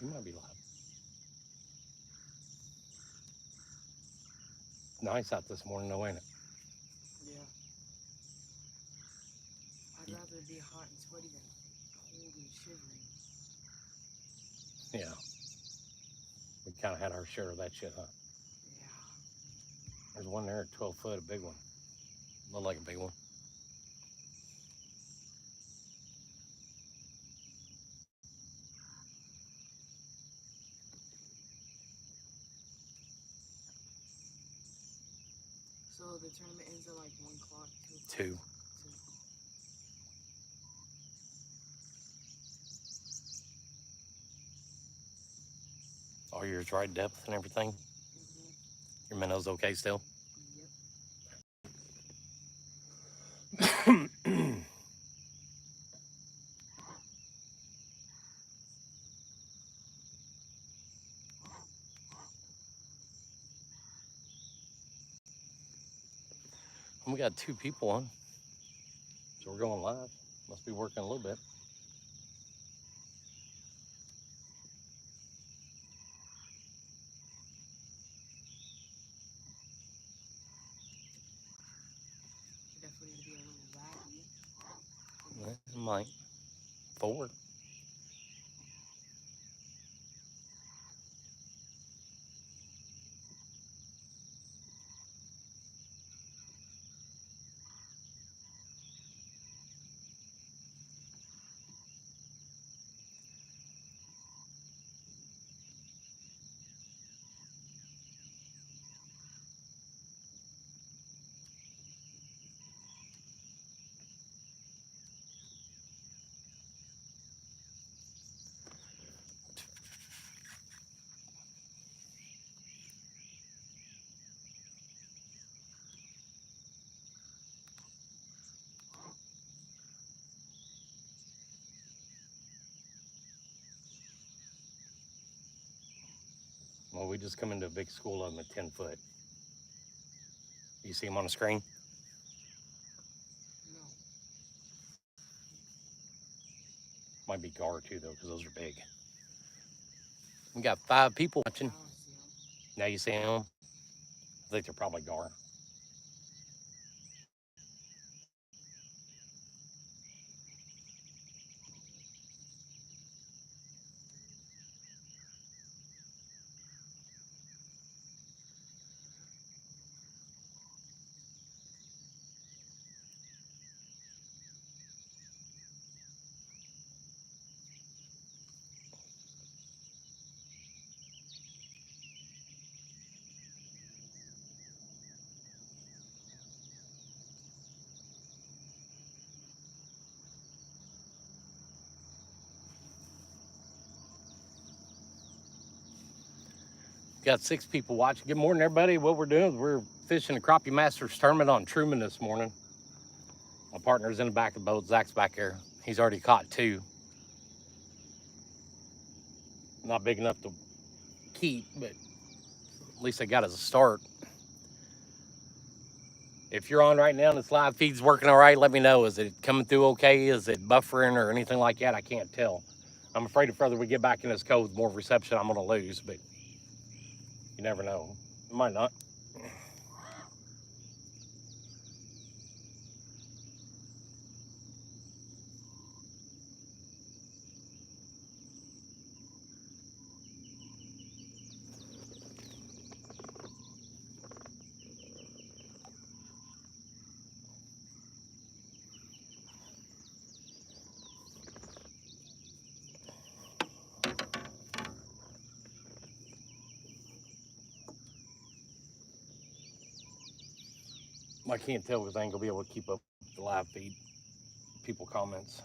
You might be live. Nice out this morning, though, ain't it? Yeah. I'd rather be hot and sweaty than cold and shivering. Yeah. We kind of had our share of that shit, huh? Yeah. There's one there at 12 foot, a big one. Looked like a big one. So the tournament ends at like 1 o'clock, 2 o'clock. Two. Two. All yours right depth and everything. Mm-hmm. Your minnow's okay still? Yep. We got 2 people on, so we're going live. Must be working a little bit. Definitely gonna be a little laggy. Yeah, it might. 4. Well, we just come into a big school of them at 10 foot. You see them on the screen? No. Might be Gar too, though, because those are big. We got 5 people I watching. don't see them. Now you see them? I think they're probably Gar. Got 6 people watching. Good morning, everybody. What we're doing is we're fishing the Crappie Masters tournament on Truman this morning. My partner's in the back of the boat. Zach's back there. He's already caught 2. Not big enough to keep, but at least I got as a start. If you're on right now and this live feed's working all right, let me know. Is it coming through okay? Is it buffering or anything like that? I can't tell. I'm afraid the further we get back in this code, the more reception I'm going to lose, but you never know. It might not. I can't tell because I ain't going to be able to keep up with the live feed, people comments.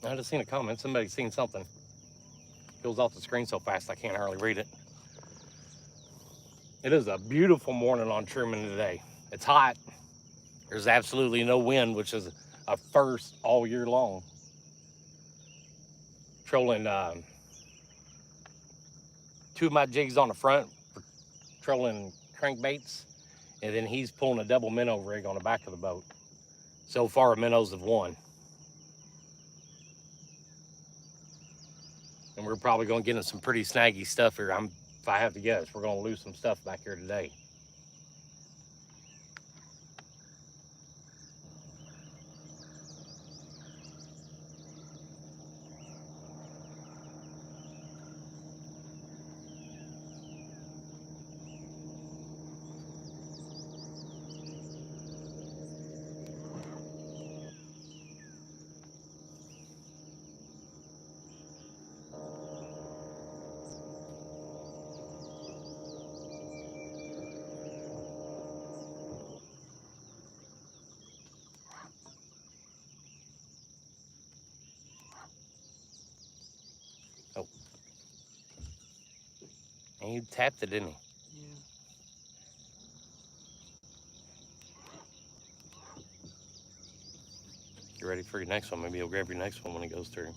I just seen a comment. Somebody seen something. It goes off the screen so fast I can't hardly read it. It is a beautiful morning on Truman today. It's hot. There's absolutely no wind, which is a first all year long. Trolling two of my jigs on the front for trolling crankbaits, and then he's pulling a double minnow rig on the back of the boat. So far, minnows have won. And we're probably going to get in some pretty snaggy stuff here. If I have to guess, we're going to lose some stuff back here today. Oh, and he tapped it, didn't he? Yeah. You ready for your next one? Maybe he'll grab your next one when he goes through.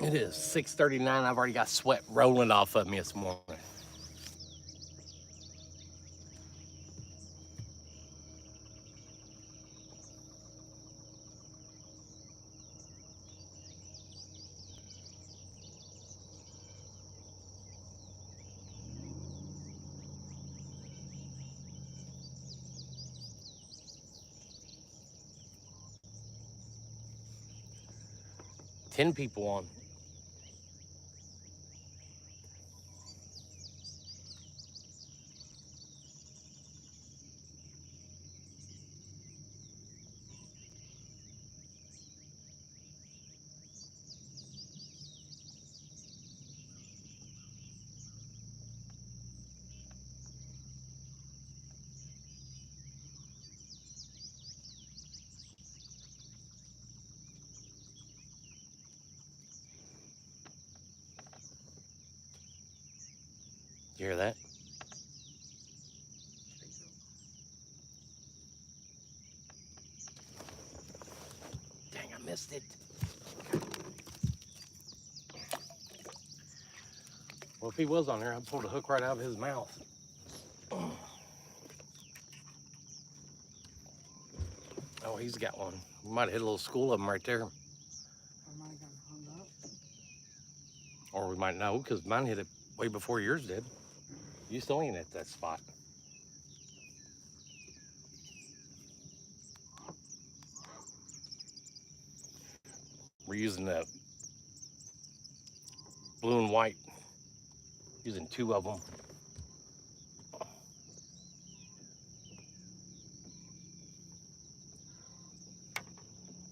It is 6:39. I've already got sweat rolling off of me this morning. Ten people on. You hear that? Dang, I missed it. Well, if he was on there, I'd pull the hook right out of his mouth. Oh, he's got one. We might have hit a little school of them right there. I might have gotten hung up. Or we might know, because mine hit it way before yours did. You still ain't at that spot. We're using the blue and white, using two of them.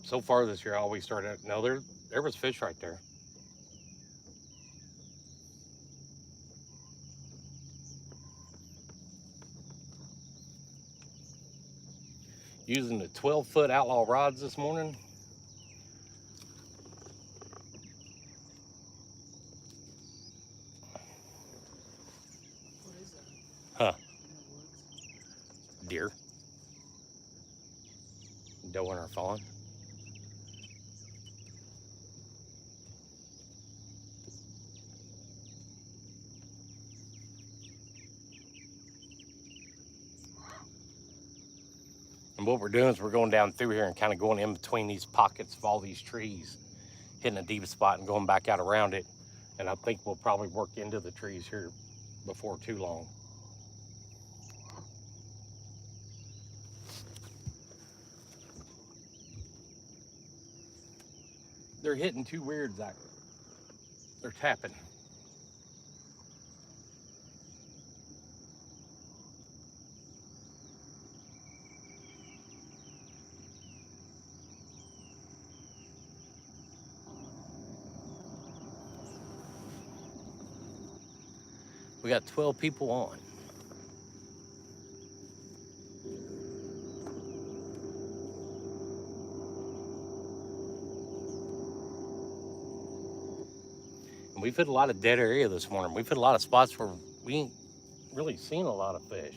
So far this year, I always start at, no, there was fish right there. Using the 12-foot outlaw rods this morning. What is that? Huh, In the woods? deer. Doe in our fawn. And what we're doing is we're going down through here and kind of going in between these pockets of all these trees, hitting a deep spot and going back out around it. And I think we'll probably work into the trees here before too long. They're hitting too weird, Zach. They're tapping. We got 12 people on. And we've hit a lot of dead area this morning. We've hit a lot of spots where we ain't really seen a lot of fish,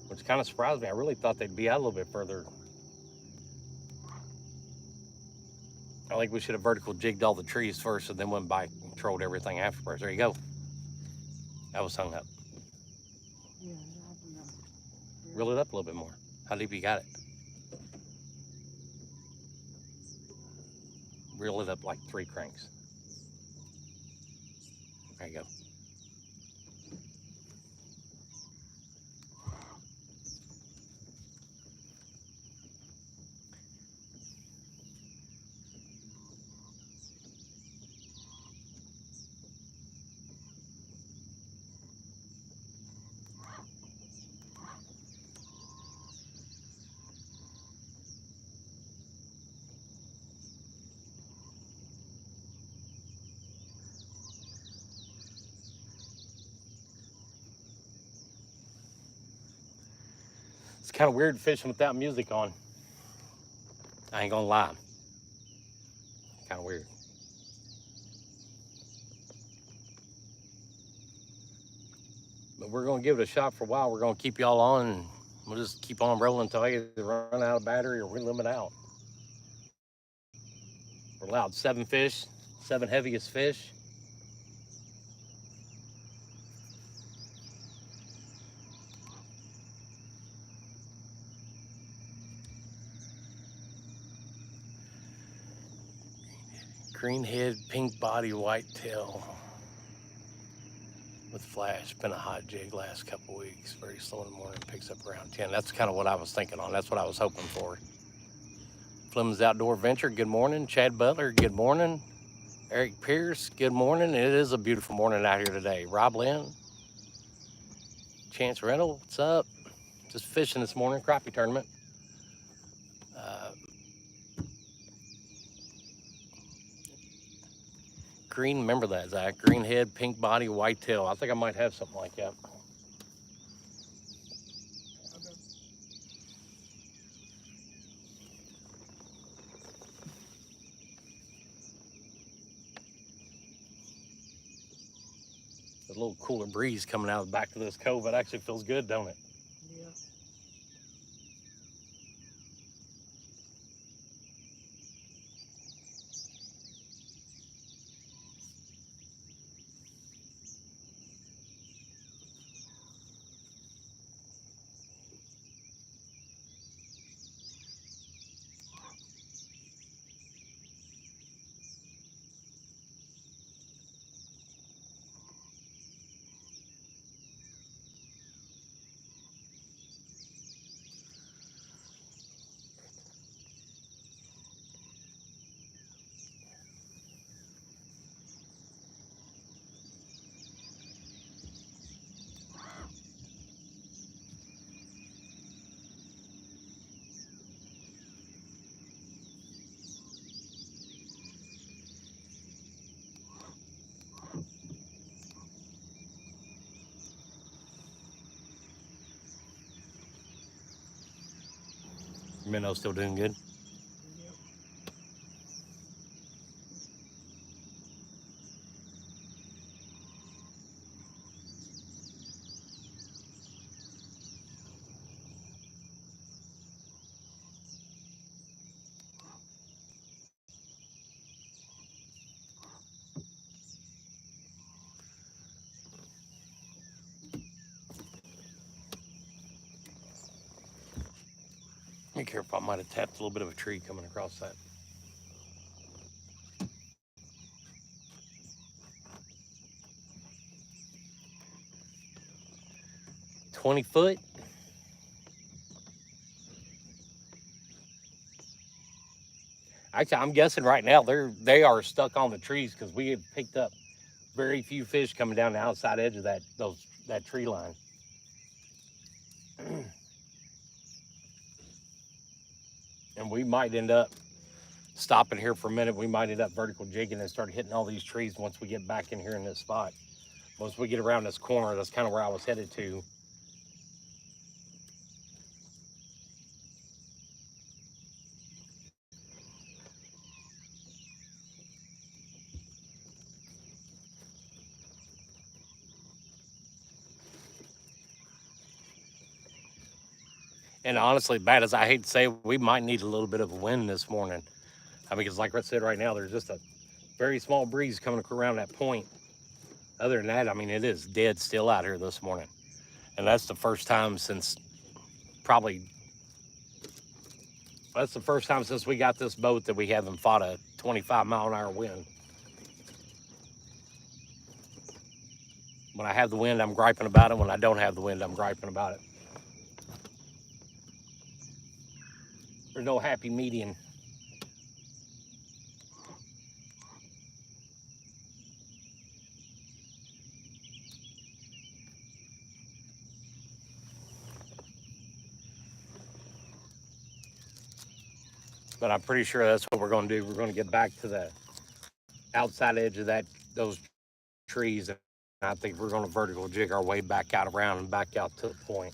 which kind of surprised me. I really thought they'd be out a little bit further. I think we should have vertical jigged all the trees first and then went by and trolled everything afterwards. There you go. That was hung up. Yeah, that happened now. Yeah. Reel it up a little bit more. How deep you got it? Reel it up like 3 cranks. There you go. It's kind of weird fishing without music on. I ain't gonna lie. Kind of weird. But we're gonna give it a shot for a while. We're gonna keep y'all on, and we'll just keep on rolling until I either run out of battery or we limit out. We're allowed 7 fish, 7 heaviest fish. Green head, pink body, white tail with flash. Been a hot jig last couple weeks. Very slow in the morning, picks up around 10. That's kind of what I was thinking on. That's what I was hoping for. Fleming's Outdoor Venture, good morning. Chad Butler, good morning. Eric Pierce, good morning. It is a beautiful morning out here today. Rob Lynn, Chance Rental, what's up? Just fishing this morning, crappie tournament. Green, remember that, Zach? Green head, pink body, white tail. I think I might have something like that. Okay. A little cooler breeze coming out of the back of this cove. It actually feels good, don't it? Yeah. Minnow still doing good. Yep. Be careful, I might have tapped a little bit of a tree coming across that. $20-foot. Actually, I'm guessing right now they are stuck on the trees because we have picked up very few fish coming down the outside edge of that tree line. And we might end up stopping here for a minute. We might end up vertical jigging and start hitting all these trees once we get back in here in this spot. Once we get around this corner, that's kind of where I was headed to. And honestly, bad as I hate to say, we might need a little bit of a wind this morning. I mean, because like I said, right now, there's just a very small breeze coming around that point. Other than that, I mean, it is dead still out here this morning. And that's the first time since we got this boat that we haven't fought a 25-mile-an-hour wind. When I have the wind, I'm griping about it. When I don't have the wind, I'm griping about it. There's no happy median. But I'm pretty sure that's what we're going to do. We're going to get back to the outside edge of those trees. And I think we're going to vertical jig our way back out around and back out to the point.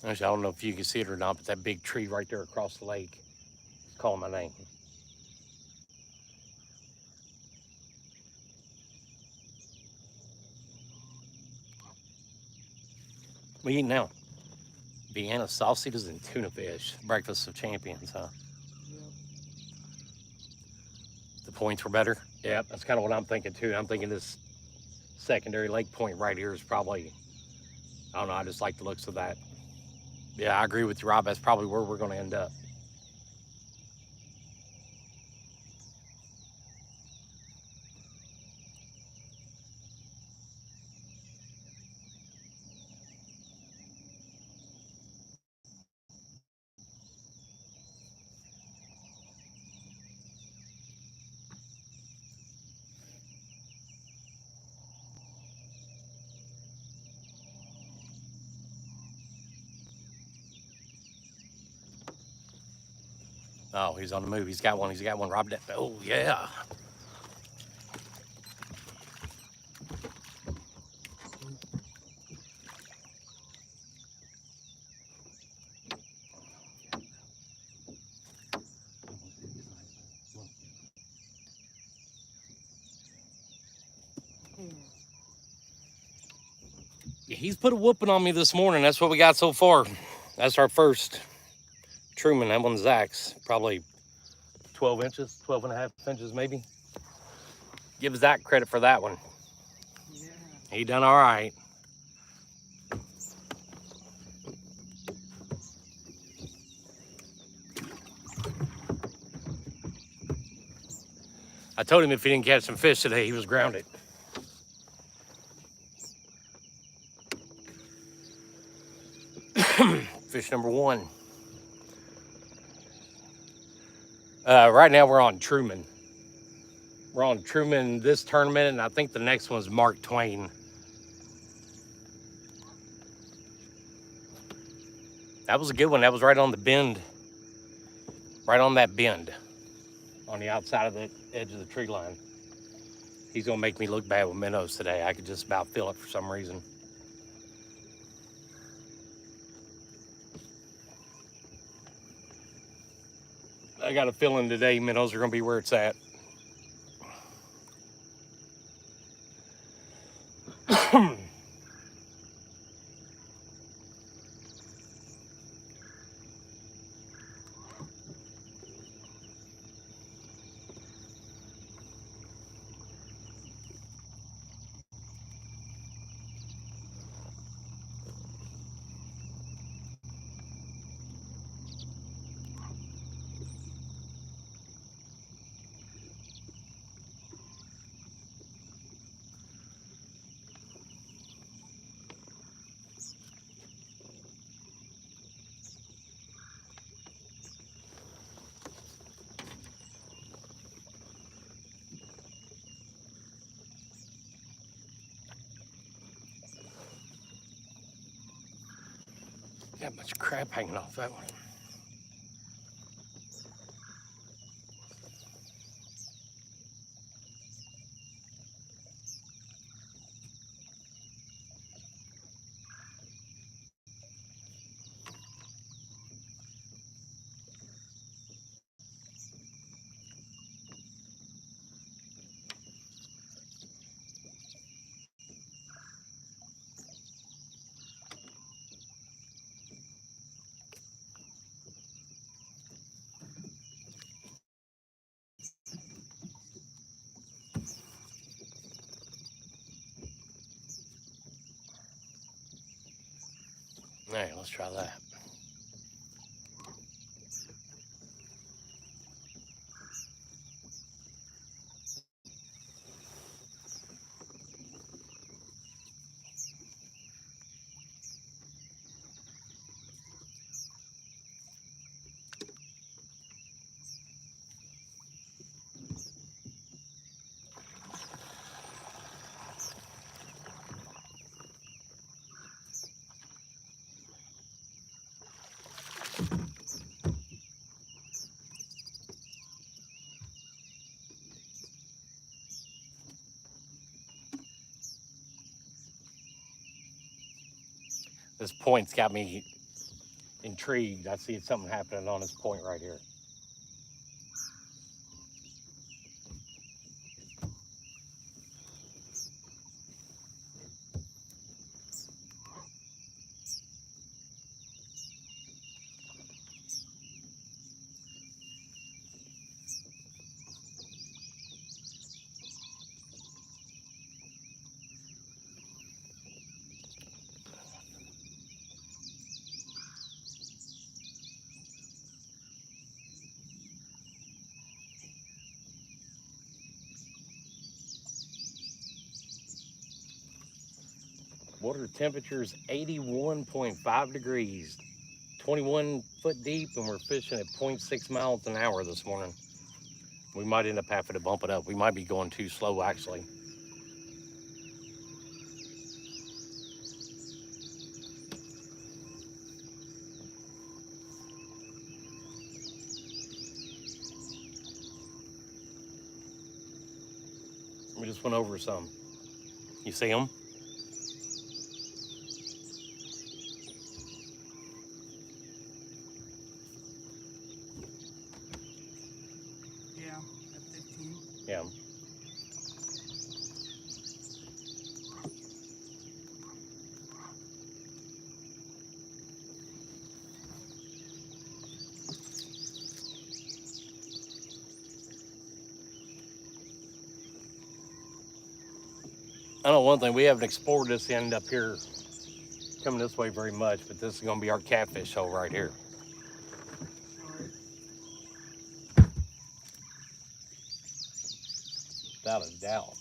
Actually, I don't know if you can see it or not, but that big tree right there across the lake is calling my name. What are you eating now? Vienna sausages and tuna fish. Breakfast of champions, huh? Yep. The points were better? Yeah, that's kind of what I'm thinking too. I'm thinking this secondary lake point right here is probably, I don't know, I just like the looks of that. Yeah, I agree with you, Rob. That's probably where we're going to end up. Oh, he's on the move. He's got one. He's got one. Rob, that. Oh, yeah. He's put a whooping on me this morning. That's what we got so far. That's our first Truman. That one's Zach's. Probably 12 inches, 12 and a half inches maybe. Give Zach credit for that one. Yeah. He done all right. I told him if he didn't catch some fish today, he was grounded. Fish number one. Right now we're on Truman. We're on Truman this tournament, and I think the next one's Mark Twain. That was a good one. That was right on the bend. Right on that bend. On the outside of the edge of the tree line. He's gonna make me look bad with minnows today. I could just about feel it for some reason. I got a feeling today minnows are gonna be where it's at. Got a bunch of crap hanging off that one. All right, let's try that. This point's got me intrigued. I see something happening on this point right here. Water temperature's 81.5 degrees, 21 foot deep, and we're fishing at 0.6 miles an hour this morning. We might end up having to bump it up. We might be going too slow, actually. We just went over some. You see them? Yeah, at 15. Yeah. I know one thing, we haven't explored this end up here coming this way very much, but this is going to be our catfish hole right here. Alright. Without a doubt.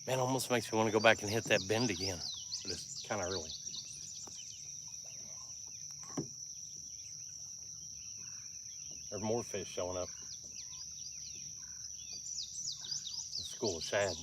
Man, almost makes me want to go back and hit that bend again, but it's kind of early. There's more fish showing up. The school of shad.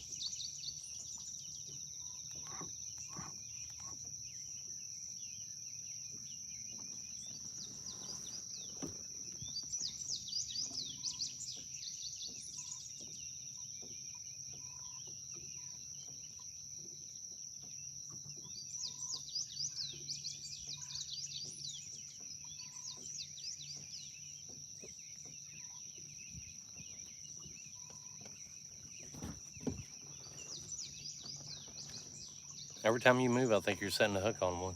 Every time you move, I think you're setting a hook on one.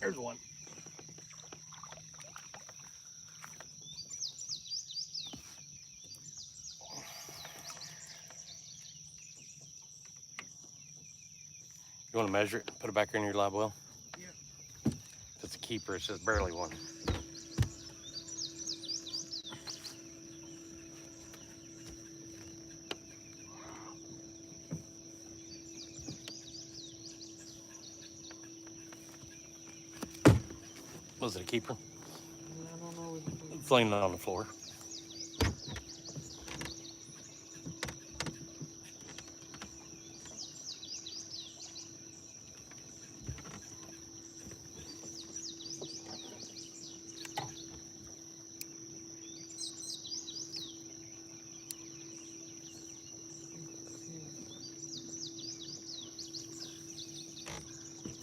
There's one. You want to measure it? Put it back in your live well? Yeah. If it's a keeper, it's just barely one. Was it a keeper? I don't know. It's laying on the floor.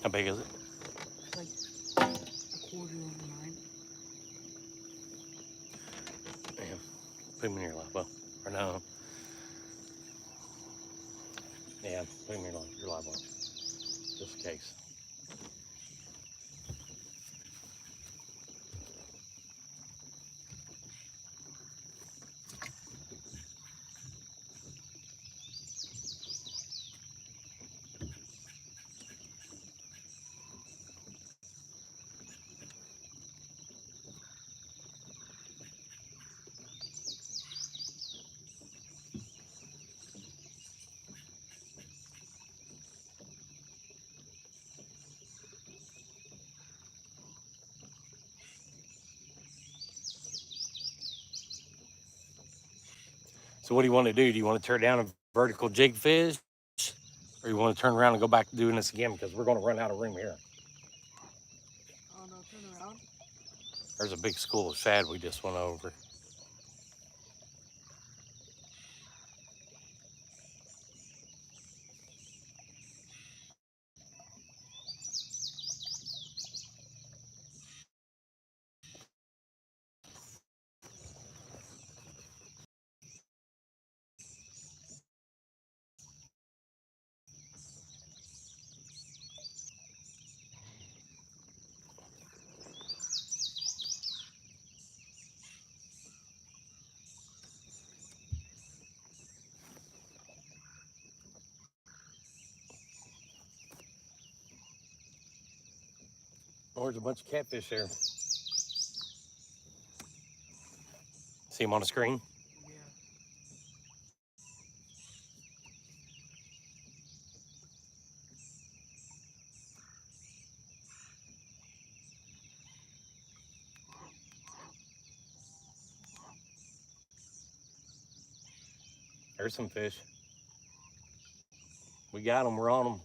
How big is it? It's like a quarter of mine. Yeah. Put him in your live well. Or no. Yeah, put him in your live well. Just in case. So what do you want to do? Do you want to turn down a vertical jig fish? Or you want to turn around and go back to doing this again because we're going to run out of room here. Oh no, turn around. There's a big school of shad we just went over. Oh, there's a bunch of catfish there. See them on the screen? Yeah. There's some fish. We got them. We're on them.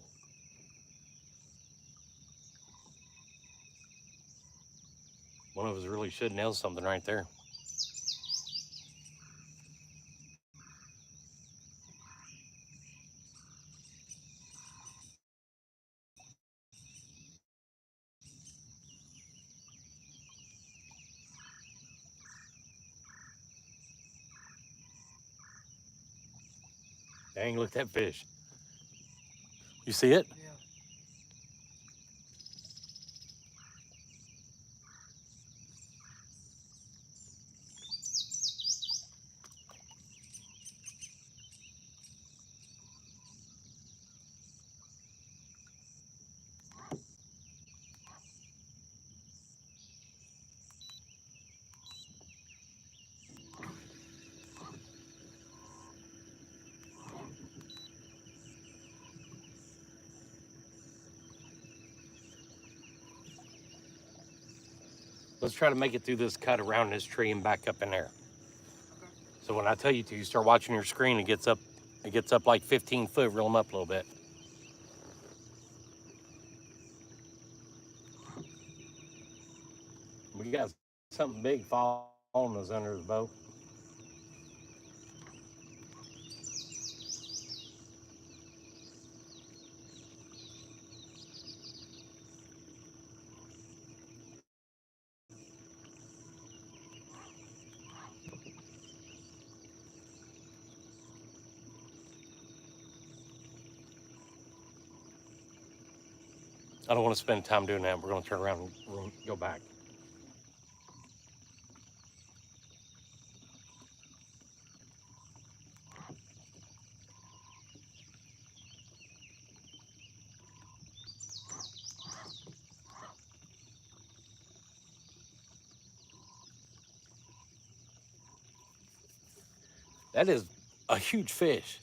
One of us really should nail something right there. Dang, look at that fish. You see it? Yeah. Let's try to make it through this cut around this tree and back up in there. Okay. So when I tell you to, you start watching your screen. It gets up like 15 foot. Reel them up a little bit. We got something big following us under the boat. I don't want to spend time doing that. We're going to turn around and we're going to go back. That is a huge fish.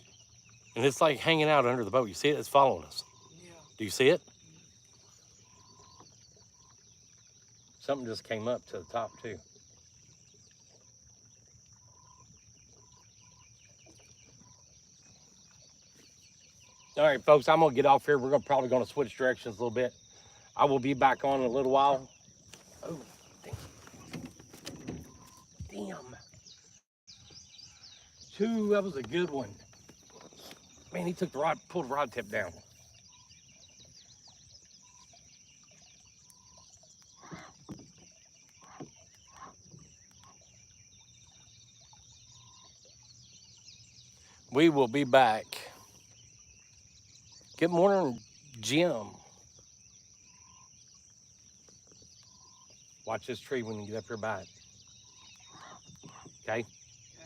And it's like hanging out under the boat. You see it? It's following us. Yeah. Do you see it? Something just came up to the top too. All right, folks, I'm gonna get off here. We're probably gonna switch directions a little bit. I will be back on in a little while. Oh, damn. Two, that was a good one. Man, he took the rod, pulled the rod tip down. We will be back. Good morning, Jim. Watch this tree when you get up here by it. Okay? Yeah.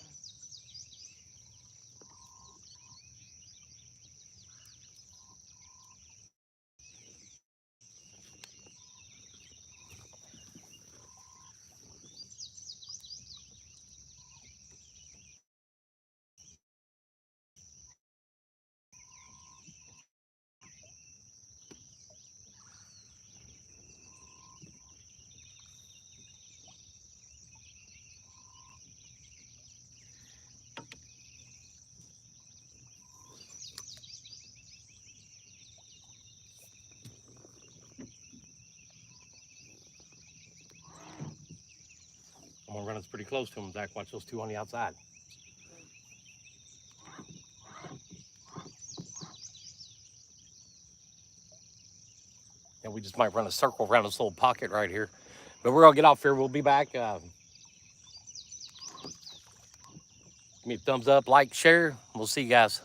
I'm gonna run us pretty close to him, Zach. Watch those two on the outside. And we just might run a circle around this little pocket right here. But we're gonna get off here. We'll be back. Give me a thumbs up, like, share. We'll see you guys.